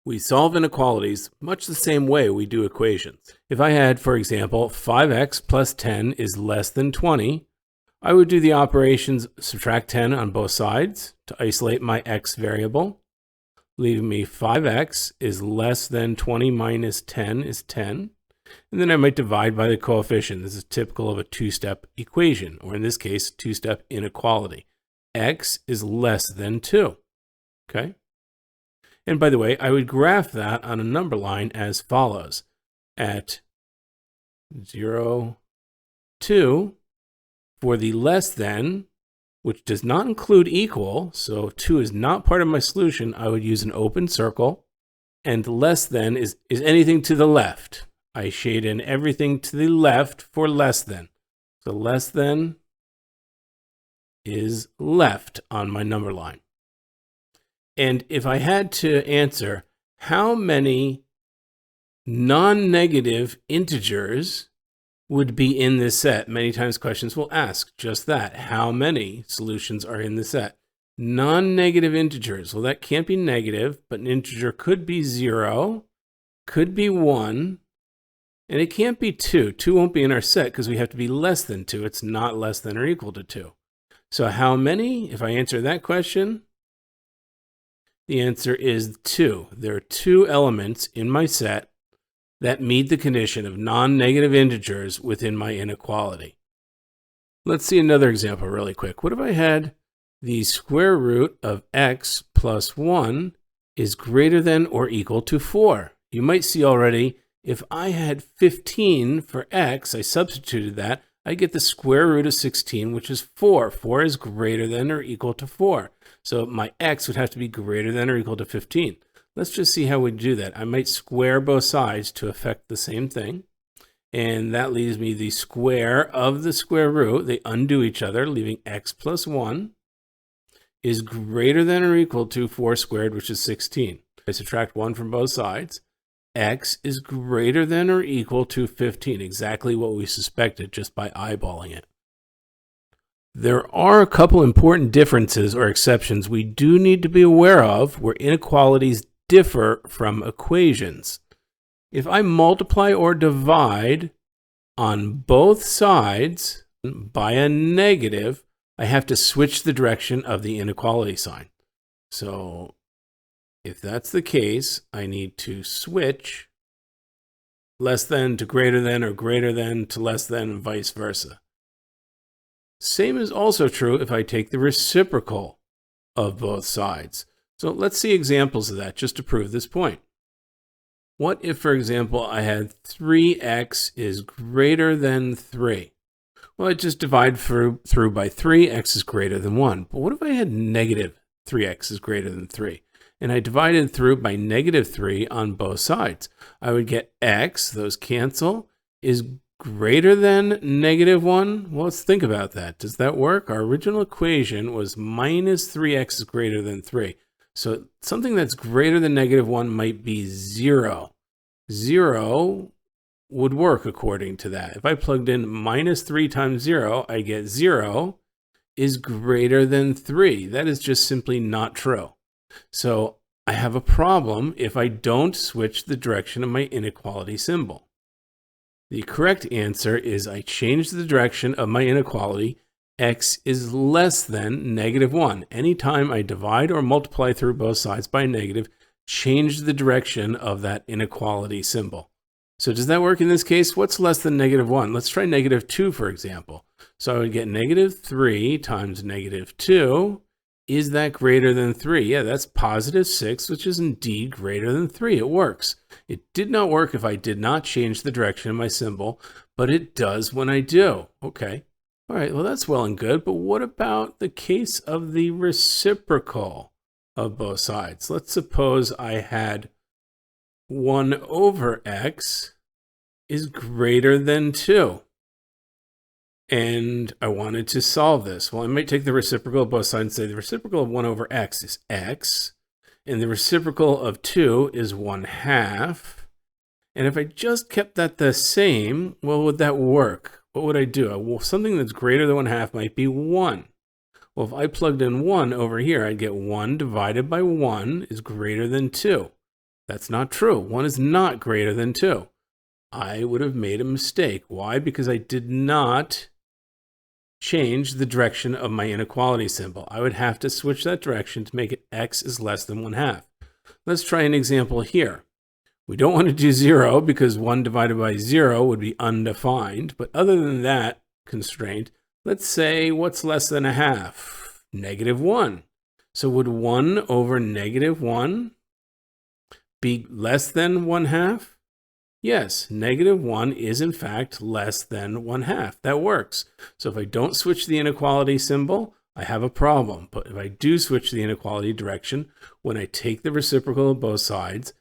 We solve inequalities much the same way we do equations. If I had, for example, 5x plus 10 is less than 20, I would do the operations subtract 10 on both sides to isolate my x variable, leaving me 5x is less than 20 minus 10 is 10. And then I might divide by the coefficient. This is typical of a two-step equation, or in this case, two-step inequality. X is less than 2, okay? And by the way, I would graph that on a number line as follows. At 0, 2, for the less than, which does not include equal, so 2 is not part of my solution, I would use an open circle. And less than is anything to the left. I shade in everything to the left for less than. So less than is left on my number line. And if I had to answer how many non-negative integers would be in this set, many times questions will ask just that. How many solutions are in the set? Non-negative integers. Well, that can't be negative, but an integer could be 0, could be 1, and it can't be 2. 2 won't be in our set because we have to be less than 2. It's not less than or equal to 2. So how many? If I answer that question, the answer is 2. There are 2 elements in my set that meet the condition of non-negative integers within my inequality. Let's see another example really quick. What if I had the square root of x plus 1 is greater than or equal to 4? You might see already, if I had 15 for x, I substituted that, I get the square root of 16, which is 4. 4 is greater than or equal to 4. So my x would have to be greater than or equal to 15. Let's just see how we do that. I might square both sides to affect the same thing. And that leaves me the square of the square root. They undo each other, leaving x plus 1 is greater than or equal to 4 squared, which is 16. I subtract 1 from both sides. X is greater than or equal to 15, exactly what we suspected just by eyeballing it. There are a couple important differences or exceptions we do need to be aware of where inequalities differ from equations. If I multiply or divide on both sides by a negative, I have to switch the direction of the inequality sign. So if that's the case, I need to switch less than to greater than or greater than to less than and vice versa. Same is also true if I take the reciprocal of both sides. So let's see examples of that just to prove this point. What if, for example, I had 3x is greater than 3? Well, I just divide through by 3, x is greater than 1. But what if I had negative 3x is greater than 3? And I divided through by negative 3 on both sides. I would get x, those cancel, is greater than negative 1. Well, let's think about that. Does that work? Our original equation was minus 3x is greater than 3. So something that's greater than negative 1 might be 0. 0 would work according to that. If I plugged in minus 3 times 0, I get 0 is greater than 3. That is just simply not true. So I have a problem if I don't switch the direction of my inequality symbol. The correct answer is I change the direction of my inequality. X is less than negative 1. Anytime I divide or multiply through both sides by a negative, change the direction of that inequality symbol. So does that work in this case? What's less than negative 1? Let's try negative 2, for example. So I would get negative 3 times negative 2. Is that greater than 3? Yeah, that's positive 6, which is indeed greater than 3. It works. It did not work if I did not change the direction of my symbol, but it does when I do. Okay. All right, well, that's well and good, but what about the case of the reciprocal of both sides? Let's suppose I had 1 over x is greater than 2. And I wanted to solve this. Well, I might take the reciprocal of both sides and say the reciprocal of 1 over x is x, and the reciprocal of 2 is 1/2. And if I just kept that the same, well, would that work? What would I do? Well, something that's greater than 1/2 might be 1. Well, if I plugged in 1 over here, I'd get 1 divided by 1 is greater than 2. That's not true. 1 is not greater than 2. I would have made a mistake. Why? Because I did not change the direction of my inequality symbol. I would have to switch that direction to make it x is less than 1/2. Let's try an example here. We don't want to do 0 because 1 divided by 0 would be undefined. But other than that constraint, let's say what's less than 1/2? -1. So would 1 over -1 be less than 1/2? Yes, -1 is in fact less than 1/2. That works. So if I don't switch the inequality symbol, I have a problem. But if I do switch the inequality direction, when I take the reciprocal of both sides,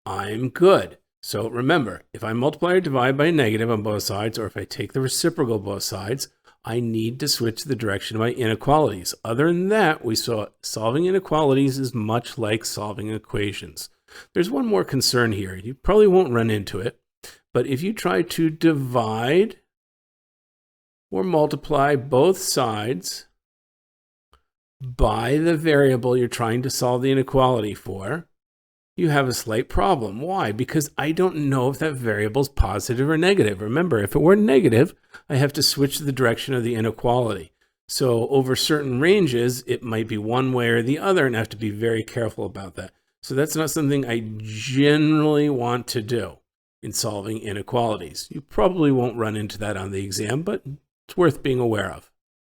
I'm good. So remember, if I multiply or divide by a negative on both sides, or if I take the reciprocal of both sides, I need to switch the direction of my inequalities. Other than that, we saw solving inequalities is much like solving equations. There's one more concern here. You probably won't run into it, but if you try to divide or multiply both sides by the variable you're trying to solve the inequality for, you have a slight problem. Why? Because I don't know if that variable is positive or negative. Remember, if it were negative, I have to switch the direction of the inequality. So over certain ranges, it might be one way or the other, and I have to be very careful about that. So that's not something I generally want to do in solving inequalities. You probably won't run into that on the exam, but it's worth being aware of.